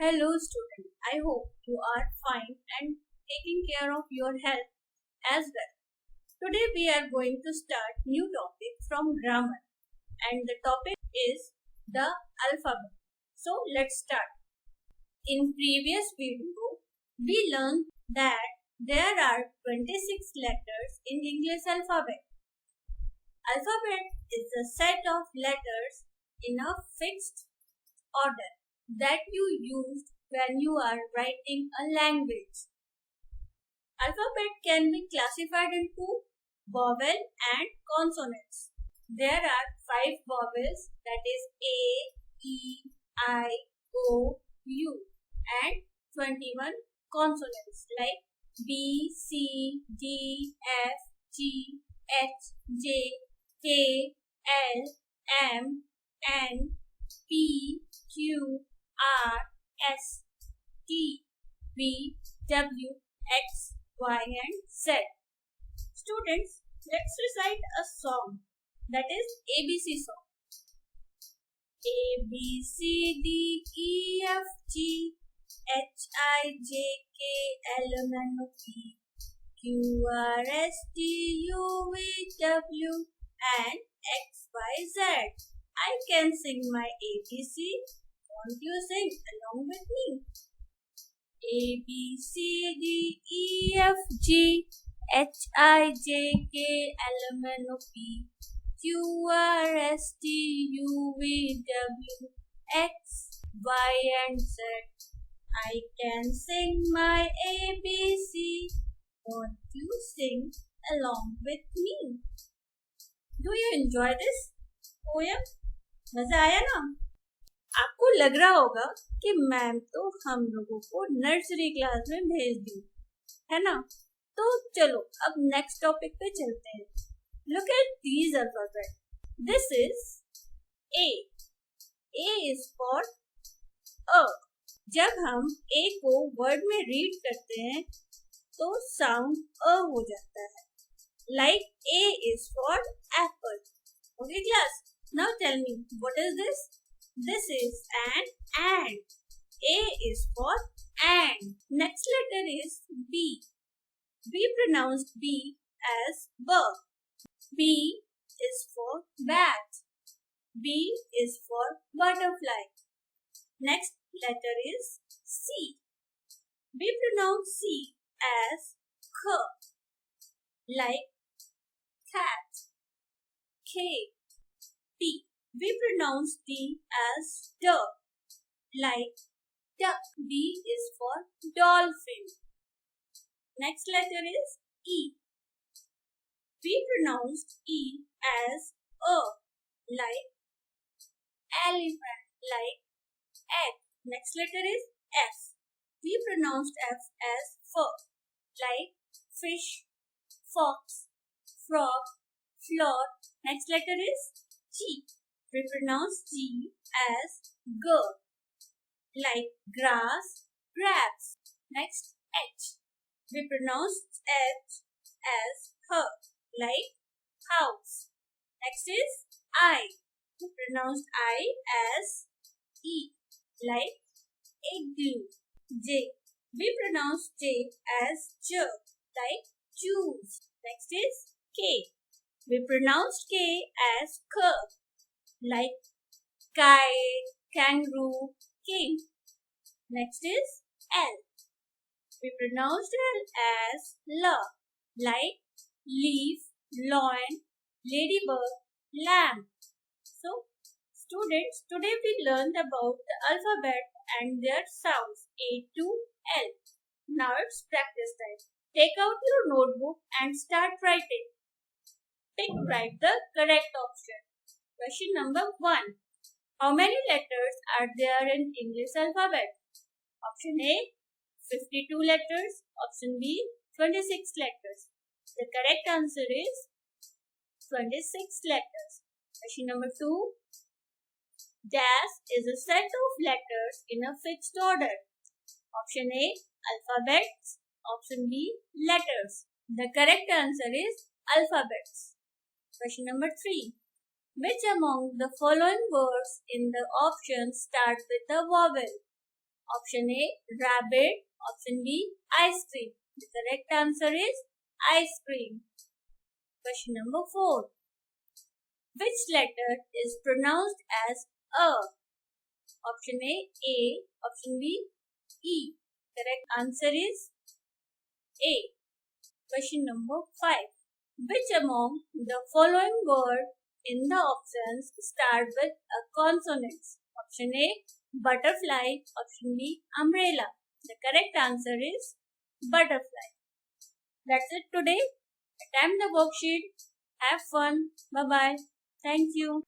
Hello student, I hope you are fine and taking care of your health as well. Today we are going to start new topic from grammar and the topic is the alphabet. So let's start. In previous video, we learned that there are 26 letters in English alphabet. Alphabet is a set of letters in a fixed order that you use when you are writing a language. Alphabet can be classified into vowel and consonants. There are 5 vowels, that is A, E, I, O, U, and 21 consonants like B, C, D, F, G, H, J, K, L, M, N, P, Q, R, S, T, V, W, X, Y, and Z. Students, let's recite a song, that is ABC song. A, B, C, D, E, F, G, H, I, J, K, L, M, N, O, P, Q, R, S, T, U, V, W, and X, Y, Z. I can sing my ABC. Won't you sing along with me? A, B, C, D, E, F, G, H, I, J, K, L, M, N, O, P, Q, R, S, T, U, V, W, X, Y, and Z. I can sing my ABC. Won't you sing along with me? Do you enjoy this poem? मजा आया ना? आपको लग रहा होगा कि ma'am तो हम लोगों को नर्सरी क्लास में भेज दी है ना? तो चलो अब नेक्स्ट टॉपिक पे चलते हैं. Look at these alphabet. This is A. A is for A. जब हम A को वर्ड में रीड करते हैं तो साउंड अ हो जाता है. Like A is for apple. Okay class? Now tell me, what is this? This is an and. A is for and. Next letter is B. We pronounce B as B. B is for bat. B is for butterfly. Next letter is C. We pronounce C as K. Like cat. K. T. We pronounce D as D. Like duck. D is for dolphin. Next letter is E. We pronounce E as A. Like elephant. Like egg. Next letter is F. We pronounce F as F. Like fish, fox, frog, floor. Next letter is G. We pronounce G as G. Like grass, grass. Next H. We pronounce H as H. Like house. Next is I. We pronounce I as E. Like igloo. J. We pronounce J as J. Like juice. Next is K. We pronounce K as K. Like kite, kangaroo, king. Next is L. We pronounce L as L. Like leaf, lion, ladybird, lamb. So, students, today we learned about the alphabet and their sounds A to L. Now it's practice time. Take out your notebook and start writing. Write the correct option. Question number 1. How many letters are there in English alphabet? Option A, 52 letters. Option B, 26 letters. The correct answer is 26 letters. Question number 2. Dash is a set of letters in a fixed order. Option A, alphabets. Option B, letters. The correct answer is alphabets. Question number 3. Which among the following words in the options start with a vowel? Option A, rabbit. Option B, ice cream. The correct answer is ice cream. Question number 4. Which letter is pronounced as A? Option A. Option B, E. Correct answer is A. Question number 5. Which among the following words in the options start with a consonant? Option A, butterfly. Option B, umbrella. The correct answer is butterfly. That's it today. Attempt the worksheet. Have fun. Bye bye. Thank you.